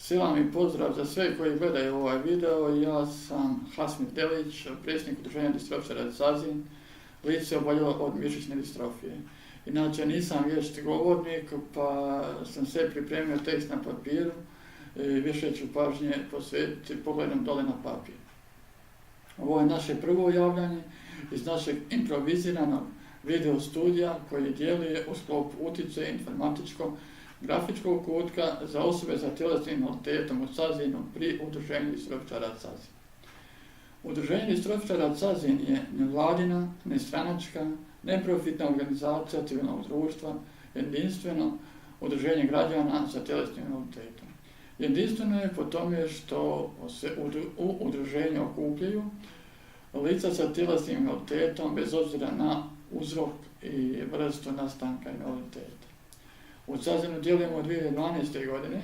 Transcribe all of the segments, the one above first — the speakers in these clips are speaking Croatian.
Selam i pozdrav za sve koji gledaju ovaj video. Ja sam Hasmir Delić, predsjednik udruženja distrofičara Sazin, lice oboljelo od mišićne distrofije. Inače nisam vješt govornik, pa sam sve pripremio tekst na papiru i više ću pažnje posvetiti pogledom dole na papir. Ovo je naše prvo javljanje iz našeg improviziranog video studija koji djeluje u sklopu utice informatičkog grafičkog kutka za osobe sa tjelesnim invaliditetom u Sazinu pri udruženju distrofičara Sazin. Udruženje distrofičara Sazin je nevladina, nestranačka, neprofitna organizacija civilnog društva, jedinstveno udruženje građana sa tjelesnim invaliditetom. Jedinstveno je po tome što se u udruženju okupljaju lica sa tjelesnim invaliditetom bez obzira na uzrok i vrstu nastanka invaliditeta. U Sazinu djelujemo od 2012. godine.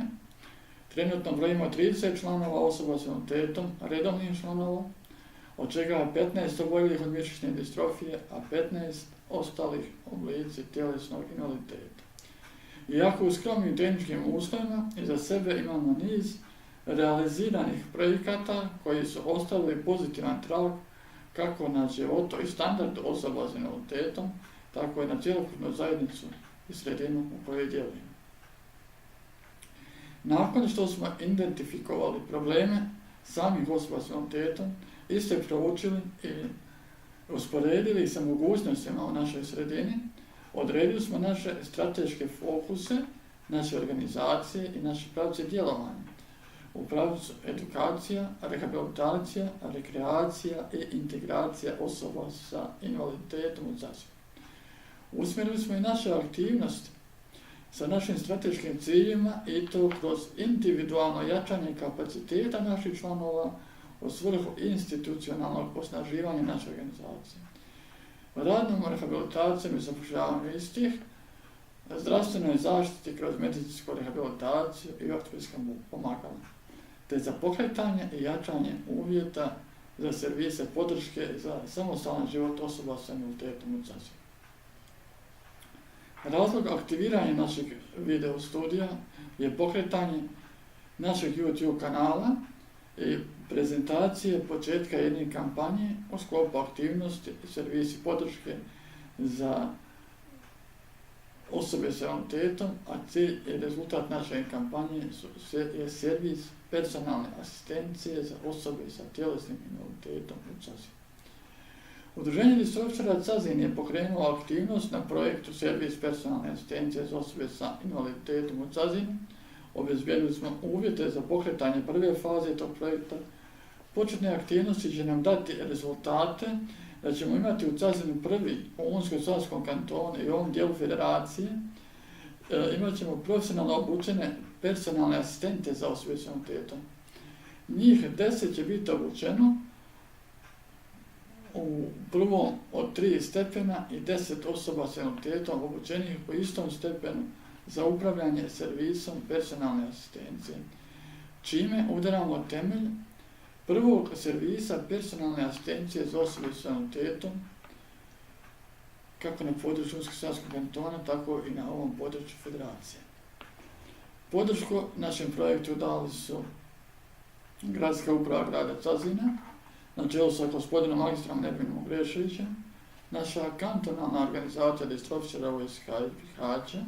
Trenutno brojimo 30 članova osoba s invaliditetom, redovnih članova, od čega 15 oboljelih od mišićne distrofije, a 15 ostalih oblici tjelesnog invaliditeta. Iako u skromnim tehničkim uslovima iza sebe imamo niz realiziranih projekata koji su ostavili pozitivan trag kako na život i standard osoba s invaliditetom, tako i na cjelokupnu zajednicu i sredinu u kojoj djelujemo. Nakon što smo identifikovali probleme samih osoba s invaliditetom, iste proučili i usporedili sa mogućnostima u našoj sredini, odredili smo naše strateške fokuse, naše organizacije i naše pravce djelovanja u pravcu edukacija, rehabilitacija, rekreacija i integracija osoba sa invaliditetom u Sazinu. Usmjerili smo i naše aktivnosti sa našim strateškim ciljima i to kroz individualno jačanje kapaciteta naših članova u svrhu institucionalnog osnaživanja naše organizacije. Radnom rehabilitacijom i zapošljavanjem istih, zdravstvenoj zaštiti kroz medicinsku rehabilitaciju i ortopedska pomagala, te za pokretanje i jačanje uvjeta za servise podrške za samostalan život osoba sa invaliditetom u Sazinu. Razlog aktiviranja našeg video studija je pokretanje našeg YouTube kanala i prezentacije početka jedne kampanje u sklopu aktivnosti i servisi podrške za osobe sa invaliditetom, a cilj i rezultat naše kampanje je servis personalne asistencije za osobe sa tjelesnim invaliditetom u Sazinu. Udruženje distrofičara Sazin je pokrenulo aktivnost na projektu servis personalne asistencije za osobe sa invaliditetom u Sazinu. Obezbijedili smo uvjete za pokretanje prve faze tog projekta. Početne aktivnosti će nam dati rezultate da ćemo imati u Sazinu prvi u Unsko-Sanskom kantonu i u ovom dijelu federacije. Imat ćemo profesionalno obučene personalne asistente za osobe s invaliditetom. Njih 10 će biti obučeno u prvom od 3 stepena i 10 osoba s invaliditetom obučenih po istom stepenu za upravljanje servisom personalne asistencije, čime udaramo temelj prvog servisa personalne asistencije za osobe s invaliditetom, kako na području Unsko-Sanskog kantona, tako i na ovom području federacije. Podršku našem projektu dali su Gradska uprava grada Sazina, na čelu sa gospodinom magistrom Nerminom Greševićem, naša kantonalna organizacija distrofičara USK iz Bihaća,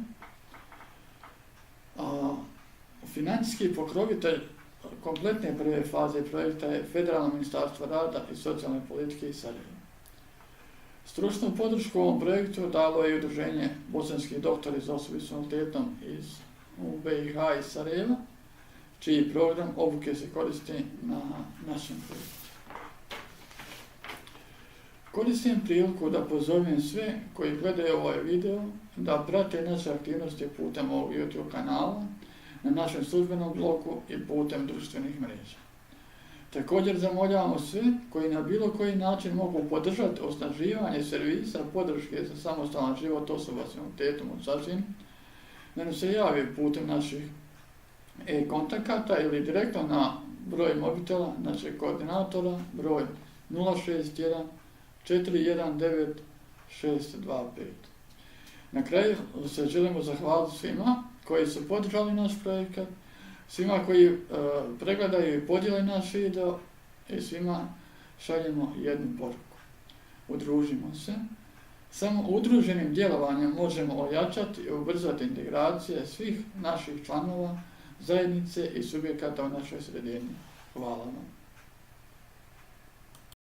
financijski pokrovitelj kompletne prve faze projekta je Federalno ministarstvo rada i socijalne politike iz Sarajeva. Stručnu podršku ovom projektu dalo je udruženje bosanskih doktori za osobe s invaliditetom iz BiH iz Sarajeva, čiji program obuke se koristi na našem projektu. Koristim priliku da pozovem sve koji gledaju ovaj video da prate naše aktivnosti putem ovog YouTube kanala, na našem službenom blogu i putem društvenih mreža. Također zamoljavamo sve koji na bilo koji način mogu podržati osnaživanje servisa podrške za samostalan život osoba s invaliditetom u Sazinu, da nam se javi putem naših kontakata ili direktno na broj mobitela našeg koordinatora, broj 061 419 625. Na kraju se želimo zahvaliti svima koji su podržali naš projekat, Svima koji pregledaju i podijele naš video i svima šaljemo jednu poruku. Udružimo se. Samo udruženim djelovanjem možemo ojačati i ubrzati integracije svih naših članova, zajednice i subjekata u našoj sredini. Hvala vam.